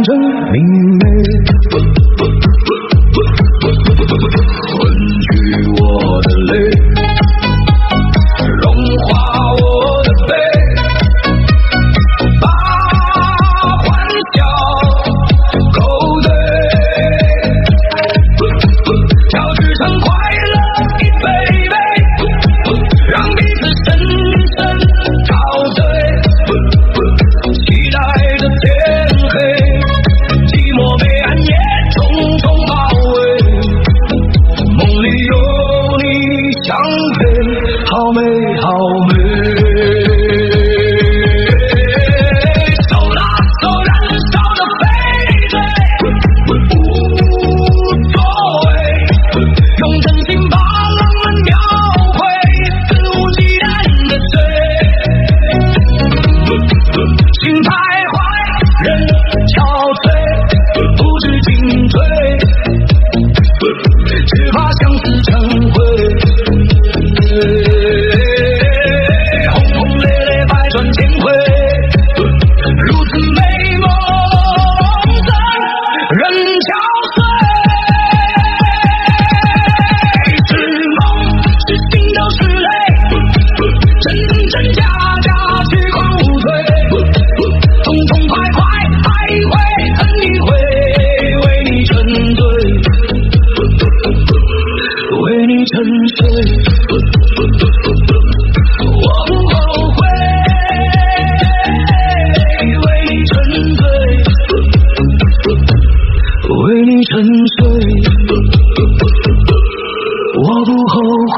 成明媚，混去我的泪，融化我的悲，把欢笑勾兑，交织成快乐一杯杯，让彼此深深陶醉，期待着天黑，寂寞被暗夜重重包围，梦里有你相陪，好美好美。手拉手燃烧的飞追，无所谓，用真心把浪漫描绘，肆无忌惮的追，心徘徊人憔悴，不知进退，只怕相思成灰，轰轰烈烈百转千回，如此美梦怎人憔悴，是梦是心都是泪，真真假假虚空无罪，痛痛快快来回恨一回，为你沉醉，为你沉睡，我不后悔，为你沉醉，为你沉睡，我不后悔。